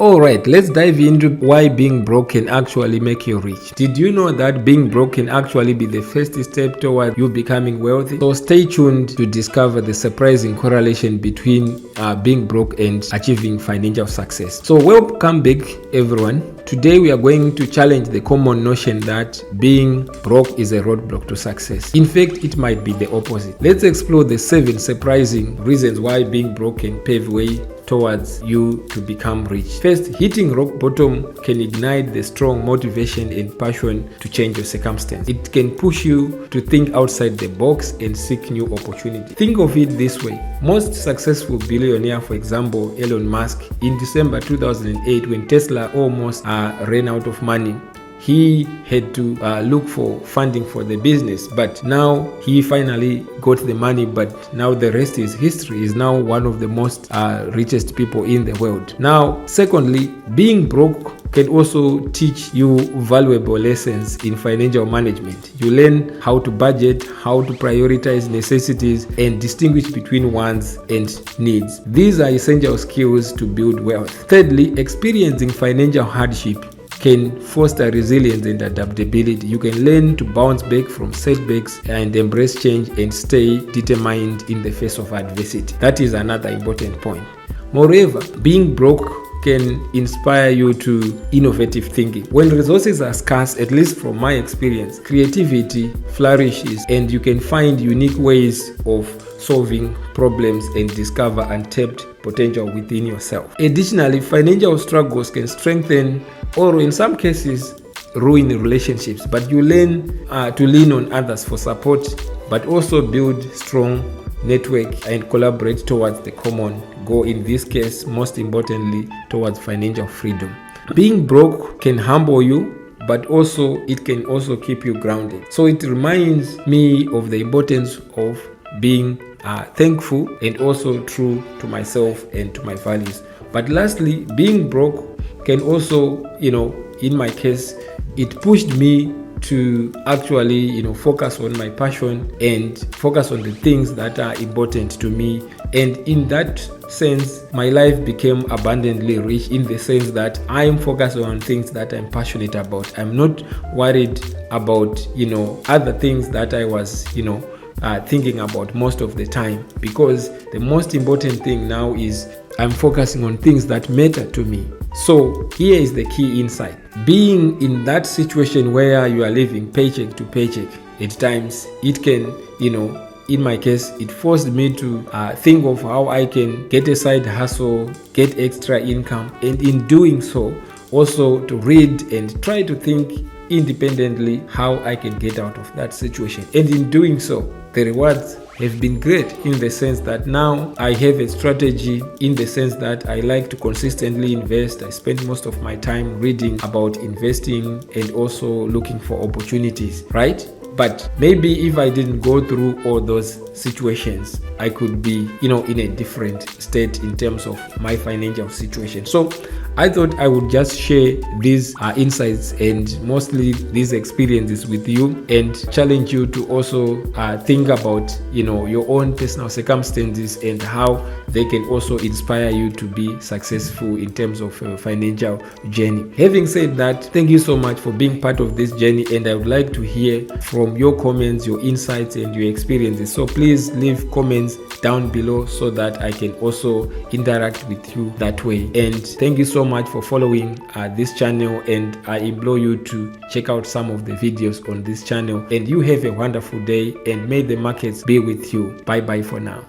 Alright, let's dive into why being broke can actually make you rich. Did you know that being broke can actually be the first step toward you becoming wealthy? So stay tuned to discover the surprising correlation between being broke and achieving financial success. So welcome back everyone. Today we are going to challenge the common notion that being broke is a roadblock to success. In fact, it might be the opposite. Let's explore the 7 surprising reasons why being broke can pave way towards you to become rich. First, hitting rock bottom can ignite the strong motivation and passion to change your circumstance. It can push you to think outside the box and seek new opportunities. Think of it this way. Most successful billionaire, for example, Elon Musk, in December 2008, when Tesla almost ran out of money, he had to look for funding for the business, but now he finally got the money. But now the rest is history. Is now one of the most richest people in the world. Now, secondly, being broke can also teach you valuable lessons in financial management. You learn how to budget, how to prioritize necessities, and distinguish between wants and needs. These are essential skills to build wealth. Thirdly, experiencing financial hardship can foster resilience and adaptability. You can learn to bounce back from setbacks and embrace change and stay determined in the face of adversity. That is another important point. Moreover, being broke can inspire you to innovative thinking. When resources are scarce, at least from my experience, creativity flourishes and you can find unique ways of solving problems and discover untapped potential within yourself. Additionally, financial struggles can strengthen or in some cases ruin relationships, but you learn to lean on others for support, but also build strong network and collaborate towards the common goal, in this case most importantly towards financial freedom. Being broke can humble you, but also it can also keep you grounded. So it reminds me of the importance of being thankful and also true to myself and to my values. But lastly, being broke can also, in my case, it pushed me to actually, focus on my passion and focus on the things that are important to me. And in that sense, my life became abundantly rich in the sense that I am focused on things that I'm passionate about. I'm not worried about, other things that I was, thinking about most of the time, because the most important thing now is I'm focusing on things that matter to me. So here is the key insight. Being in that situation where you are living paycheck to paycheck, at times it can, in my case, it forced me to think of how I can get a side hustle, get extra income, and in doing so, also to read and try to think independently how I can get out of that situation. And in doing so, the rewards have been great in the sense that now I have a strategy, in the sense that I like to consistently invest. I spend most of my time reading about investing and also looking for opportunities, right? But maybe if I didn't go through all those situations, I could be, in a different state in terms of my financial situation. So I thought I would just share these insights and mostly these experiences with you and challenge you to also think about, your own personal circumstances and how they can also inspire you to be successful in terms of financial journey. Having said that, thank you so much for being part of this journey, and I would like to hear from your comments, your insights, and your experiences. So please leave comments down below so that I can also interact with you that way. And thank you so much for following this channel, and I implore you to check out some of the videos on this channel. And you have a wonderful day, and may the markets be with you. Bye bye for now.